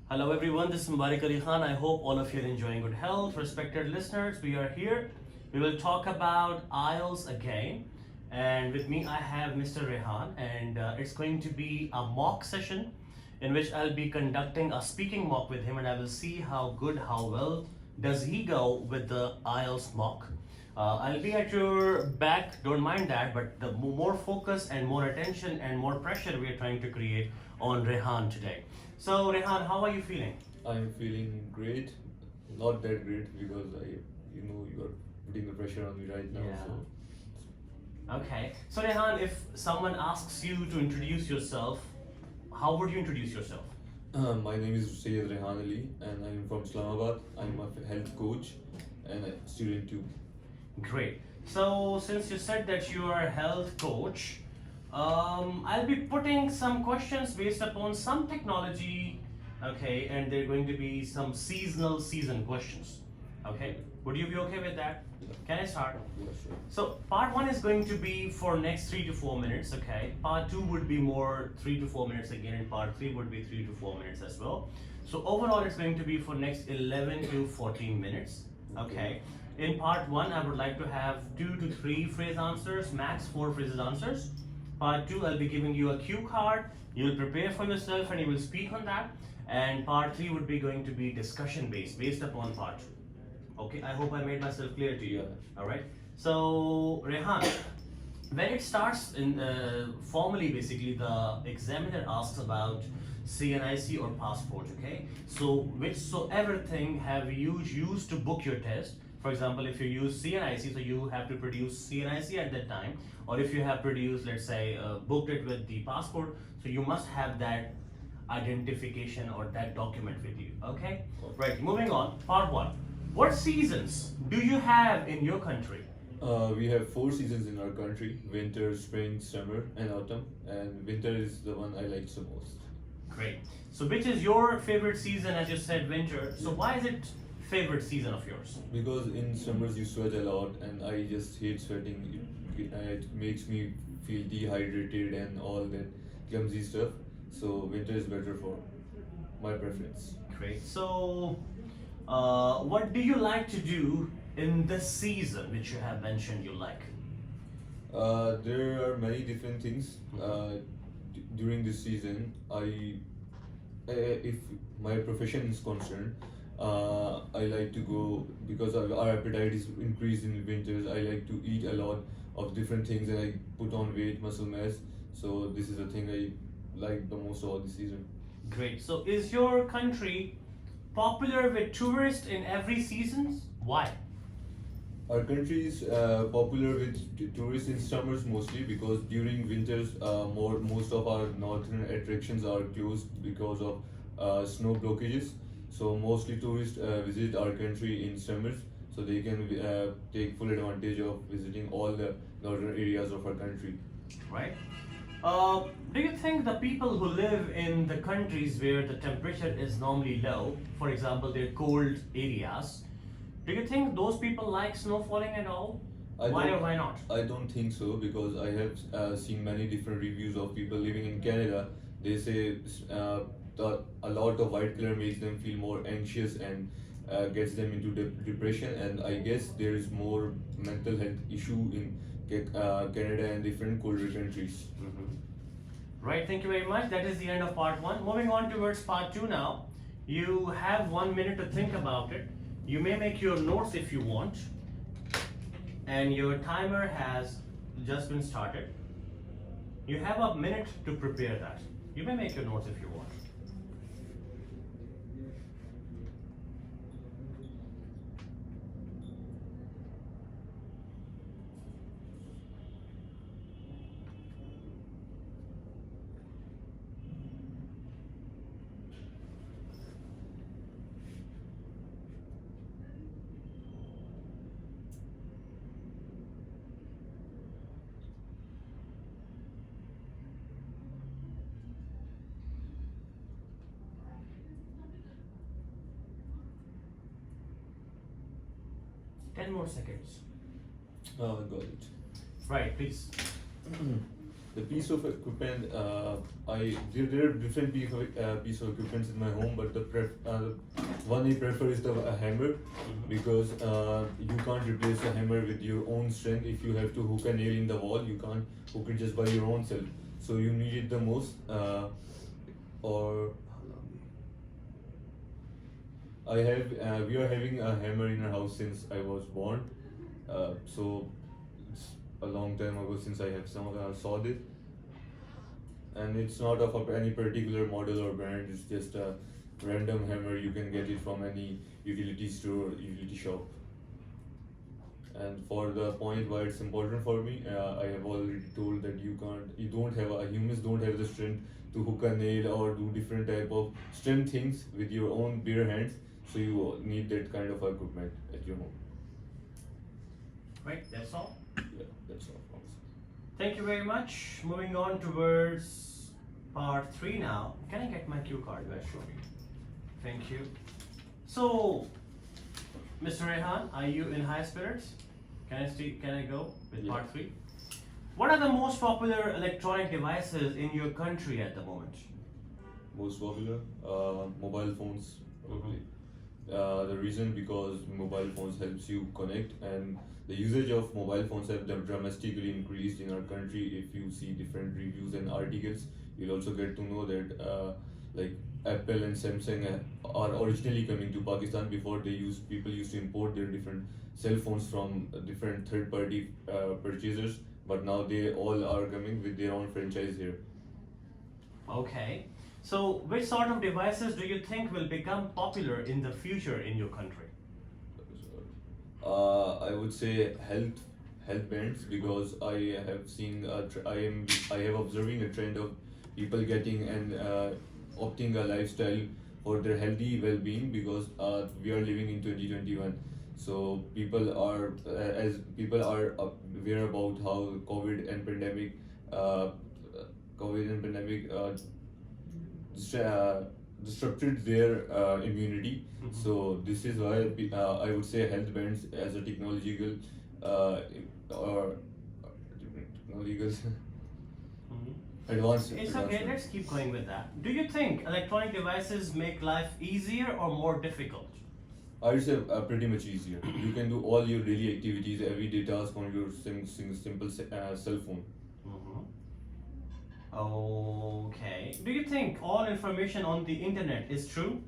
Hello everyone, this is Rehan. I hope all of you are enjoying good health. Respected listeners, we are here. We will talk about IELTS again. And with me I have Mr. Rehan, and it's going to be a mock session in which I'll be conducting a speaking mock with him, and I will see how good, how well does he go with the IELTS mock. I'll be at your back, don't mind that, but the more focus and more attention and more pressure we are trying to create on Rehan today. So, Rehan, how are you feeling? I'm feeling great. Not that great because you are putting the pressure on me right now. Yeah. So Okay. So, Rehan, if someone asks you to introduce yourself, how would you introduce yourself? my name is Sayyid Rehan Ali, and I'm from Islamabad. I'm a health coach and a student too. Great. So, since you said that you are a health coach, I'll be putting some questions based upon some technology, okay, and they're going to be some season questions, okay? Would you be okay with that? Yeah. Can I start? Yeah, sure. So, part one is going to be for next 3 to 4 minutes, okay? Part two would be more 3 to 4 minutes again, and part three would be 3 to 4 minutes as well. So, overall, it's going to be for next 11 to 14 minutes, okay? In part one, I would like to have 2 to 3 phrase answers, max 4 phrases answers. Part two, I'll be giving you a cue card. You'll prepare for yourself and you will speak on that. And part three would be going to be discussion based upon part two. Okay, I hope I made myself clear to you. Yeah. All right. So, Rehan, when it starts in formally, basically the examiner asks about CNIC or passport. Okay. So, whichsoever thing have you used to book your test? For example, if you use CNIC, so you have to produce CNIC at that time, or if you have produced, let's say, booked it with the passport, so you must have that identification or that document with you. Okay. Right. Moving on. Part one. What seasons do you have in your country? We have 4 seasons in our country: winter, spring, summer, and autumn. And winter is the one I like the most. Great. So, which is your favorite season? As you said, winter. So, why is it favorite season of yours? Because in summers you sweat a lot, and I just hate sweating. It makes me feel dehydrated and all that clumsy stuff. So winter is better for my preference. Great. So, what do you like to do in this season, which you have mentioned you like? There are many different things. During this season, if my profession is concerned, I like to go because our appetite is increased in winters. I like to eat a lot of different things and I put on weight, muscle mass. So this is the thing I like the most about the season. Great. So, is your country popular with tourists in every season? Why? Our country is popular with tourists in summers mostly because during winters, most of our northern attractions are closed because of snow blockages. So mostly tourists visit our country in summers, so they can take full advantage of visiting all the northern areas of our country. Right? Do you think the people who live in the countries where the temperature is normally low, for example, they're cold areas, do you think those people like snow falling at all? Why or why not? I don't think so because I have seen many different reviews of people living in Canada. They say a lot of white color makes them feel more anxious and gets them into depression. And I guess there is more mental health issue in Canada and different colder countries. Right, thank you very much. That is the end of part one. Moving on towards part two now. You have 1 minute to think about it. You may make your notes if you want. And your timer has just been started. You have a minute to prepare that. You may make your notes if you want. Ten more seconds. Got it. Right, please. The piece of equipment, there are different piece of equipments in my home, but one I prefer is the hammer, because you can't replace a hammer with your own strength. If you have to hook a nail in the wall, you can't hook it just by your own self. So you need it the most. Or we are having a hammer in our house since I was born. So it's a long time ago since I have saw this, and it's not of any particular model or brand. It's just a random hammer. You can get it from any utility store, utility shop. And for the point why it's important for me, I have already told that humans don't have the strength to hook a nail or do different type of strength things with your own bare hands. So you need that kind of equipment at your home. Right, that's all. Yeah, that's all. Thank you very much. Moving on towards part 3 now. Can I get my cue card? Where should we? Thank you. So, Mr. Rehan, are you in high spirits? Can I go with Yeah. part 3? What are the most popular electronic devices in your country at the moment? Most popular, mobile phones probably. The reason because mobile phones helps you connect, and the usage of mobile phones have dramatically increased in our country. If you see different reviews and articles, you'll also get to know that like Apple and Samsung are originally coming to Pakistan. Before people used to import their different cell phones from different third-party purchasers, but now they all are coming with their own franchise here. Okay. So, which sort of devices do you think will become popular in the future in your country? I would say health bands, because I have seen I have observing a trend of people getting and opting a lifestyle for their healthy well-being, because we are living in 2021. So people are aware about how COVID and pandemic disrupted their immunity. So this is why I would say health bands as a technological or technological advanced. It's okay, let's keep going with that. Do you think electronic devices make life easier or more difficult? I would say pretty much easier. You can do all your daily activities, everyday tasks on your simple cell phone. Okay. Do you think all information on the internet is true?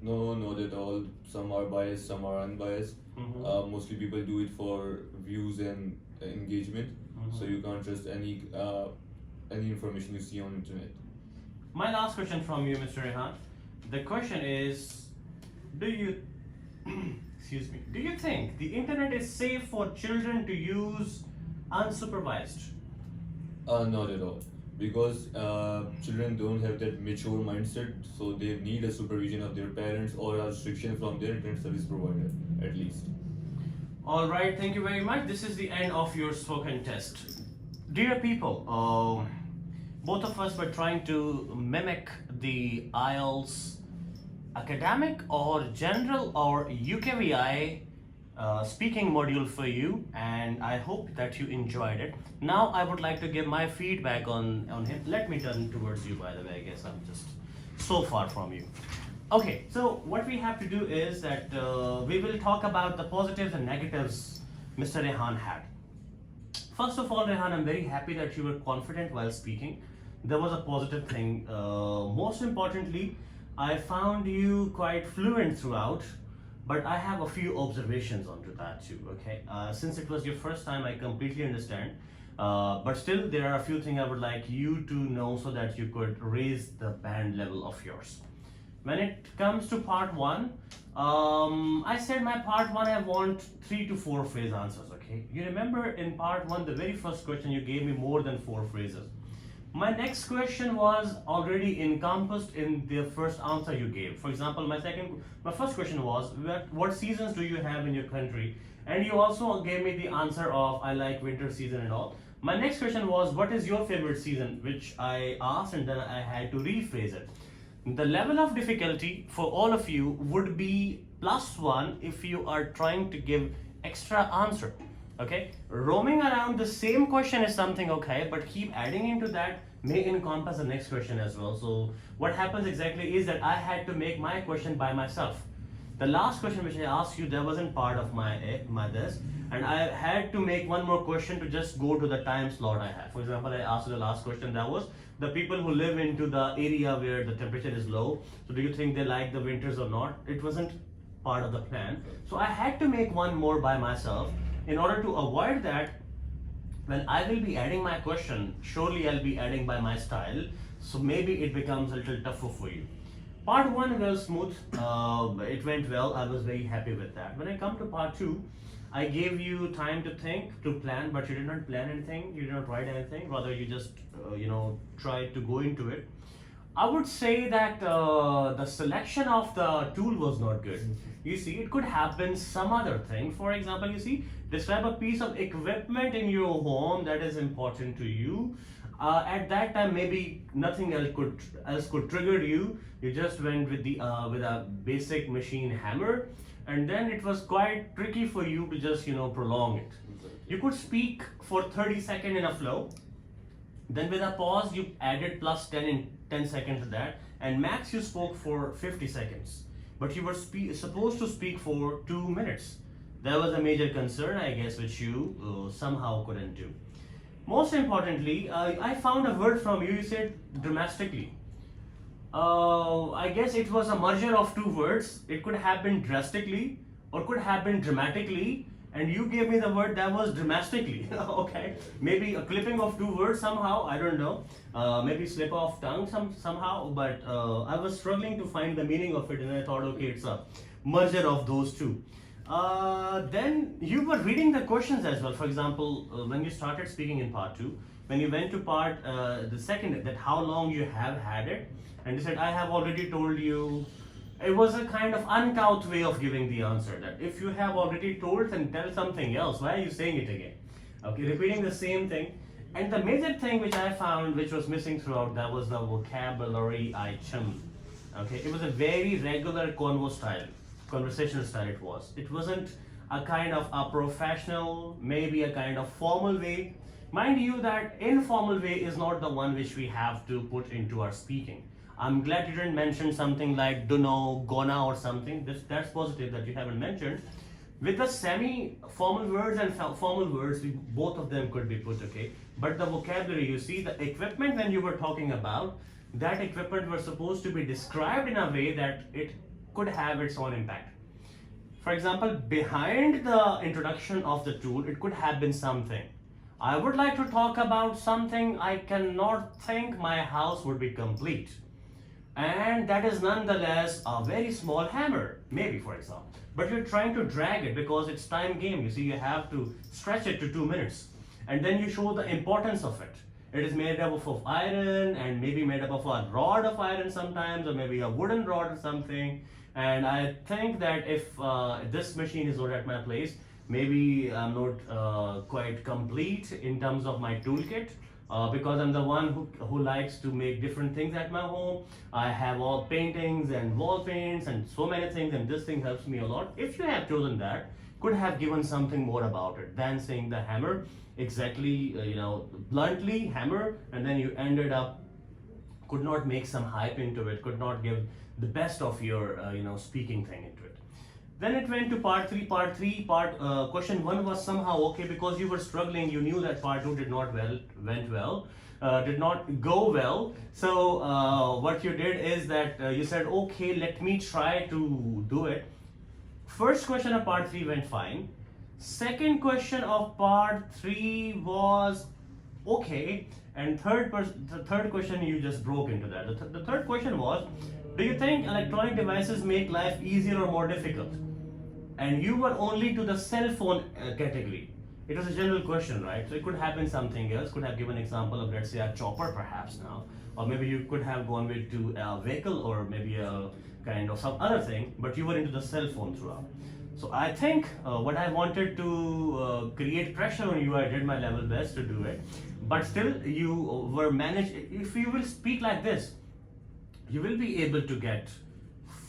No, not at all. Some are biased, some are unbiased. Mostly people do it for views and engagement. So you can't trust any information you see on internet. My last question from you, Mr. Rehan. The question is, do you excuse me, do you think the internet is safe for children to use unsupervised? Not at all. Because children don't have that mature mindset, so they need a supervision of their parents or a restriction from their internet service provider, at least. All right, thank you very much. This is the end of your spoken test. Dear people, both of us were trying to mimic the IELTS academic or general or UKVI speaking module for you, and I hope that you enjoyed it. Now I would like to give my feedback on him. Let me turn towards you, by the way. I guess I'm just so far from you. Okay, so what we have to do is that we will talk about the positives and negatives Mr. Rehan had. First of all, Rehan, I'm very happy that you were confident while speaking. There was a positive thing. Most importantly, I found you quite fluent throughout. But I have a few observations onto that too, okay? Since it was your first time, I completely understand. But still, there are a few things I would like you to know so that you could raise the band level of yours. When it comes to part 1, I said my part 1, I want 3 to 4 phrase answers, okay? You remember in part 1, the very first question, you gave me more than 4 phrases. My next question was already encompassed in the first answer you gave. For example, my first question was, what seasons do you have in your country? And you also gave me the answer of, I like winter season and all. My next question was, what is your favorite season? Which I asked and then I had to rephrase it. The level of difficulty for all of you would be +1 if you are trying to give extra answer. Okay, roaming around the same question is something okay, but keep adding into that may encompass the next question as well. So what happens exactly is that I had to make my question by myself. The last question which I asked you, that wasn't part of my this, and I had to make one more question to just go to the time slot I have. For example, I asked you the last question, that was the people who live into the area where the temperature is low. So do you think they like the winters or not? It wasn't part of the plan. So I had to make one more by myself. In order to avoid that, when I will be adding my question, surely I'll be adding by my style. So maybe it becomes a little tougher for you. Part one was smooth. It went well. I was very happy with that. When I come to part two, I gave you time to think, to plan, but you did not plan anything. You did not write anything. Rather, you just tried to go into it. I would say that the selection of the tool was not good. You see, it could have been some other thing. For example, you see, describe a piece of equipment in your home that is important to you. At that time, maybe nothing else could trigger you. You just went with with a basic machine hammer, and then it was quite tricky for you to just prolong it. You could speak for 30 seconds in a flow. Then with a pause, you added plus 10 in 10 seconds to that, and max you spoke for 50 seconds. But you were supposed to speak for 2 minutes. That was a major concern, I guess, which you somehow couldn't do. Most importantly, I found a word from you. You said dramatically. I guess it was a merger of two words. It could have been drastically or could have been dramatically, and you gave me the word that was dramatically. Okay, maybe a clipping of two words somehow, I don't know, maybe slip of tongue somehow, but I was struggling to find the meaning of it, and I thought, okay, it's a merger of those two. Then you were reading the questions as well. For example, when you started speaking in part two, when you went to part the second, that how long you have had it, and you said, I have already told you. It was a kind of uncouth way of giving the answer, that if you have already told, then tell something else. Why are you saying it again? Okay, repeating the same thing. And the major thing which I found which was missing throughout, that was the vocabulary item. Okay, it was a very regular conversational style it was. It wasn't a kind of a professional, maybe a kind of formal way. Mind you that informal way is not the one which we have to put into our speaking. I'm glad you didn't mention something like dunno, gonna or something. That's positive that you haven't mentioned. With the semi-formal words and formal words, both of them could be put, okay? But the vocabulary, you see, the equipment when you were talking about, that equipment was supposed to be described in a way that it could have its own impact. For example, behind the introduction of the tool, it could have been something. I would like to talk about something I cannot think my house would be complete. And that is nonetheless a very small hammer, maybe, for example. But you're trying to drag it because it's time game. You see, you have to stretch it to 2 minutes. And then you show the importance of it. It is made up of iron and maybe made up of a rod of iron sometimes, or maybe a wooden rod or something. And I think that if this machine is not at my place, maybe I'm not quite complete in terms of my toolkit. Because I'm the one who likes to make different things at my home. I have all paintings and wall paints and so many things, and this thing helps me a lot. If you have chosen that, could have given something more about it than saying the hammer, exactly, bluntly hammer, and then you ended up, could not make some hype into it, could not give the best of your, speaking thing into it. Then it went to part three. Question one was somehow okay because you were struggling. You knew that part two did not did not go well. So what you did is that you said, okay, let me try to do it. First question of part three went fine. Second question of part three was okay, and the third question you just broke into that. The third question was, do you think electronic devices make life easier or more difficult? And you were only to the cell phone category. It was a general question, right? So it could have been something else. Could have given an example of, let's say, a chopper perhaps now. Or maybe you could have gone with to a vehicle or maybe a kind of some other thing, but you were into the cell phone throughout. So I think what I wanted to create pressure on you, I did my level best to do it. But still, you were managed. If you will speak like this, you will be able to get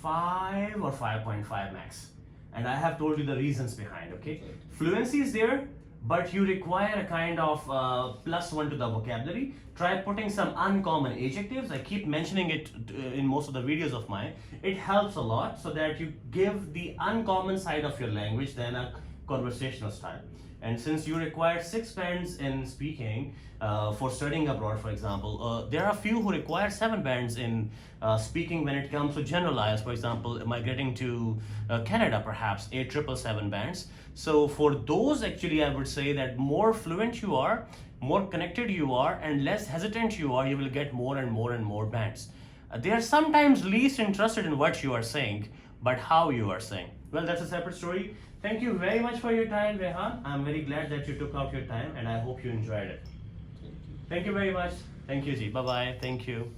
5 or 5.5 max. And I have told you the reasons behind, okay? Fluency is there, but you require a kind of +1 to the vocabulary, try putting some uncommon adjectives. I keep mentioning it in most of the videos of mine. It helps a lot so that you give the uncommon side of your language than a conversational style. And since you require 6 bands in speaking for studying abroad, for example, there are few who require 7 bands in speaking when it comes to general IELTS. For example, migrating to Canada, perhaps 777 bands. So for those, actually, I would say that more fluent you are, more connected you are, and less hesitant you are, you will get more and more and more bands. They are sometimes least interested in what you are saying, but how you are saying. Well, that's a separate story. Thank you very much for your time, Rehan. I'm very glad that you took out your time, and I hope you enjoyed it. Thank you. Thank you very much. Thank you, Ji. Bye-bye. Thank you.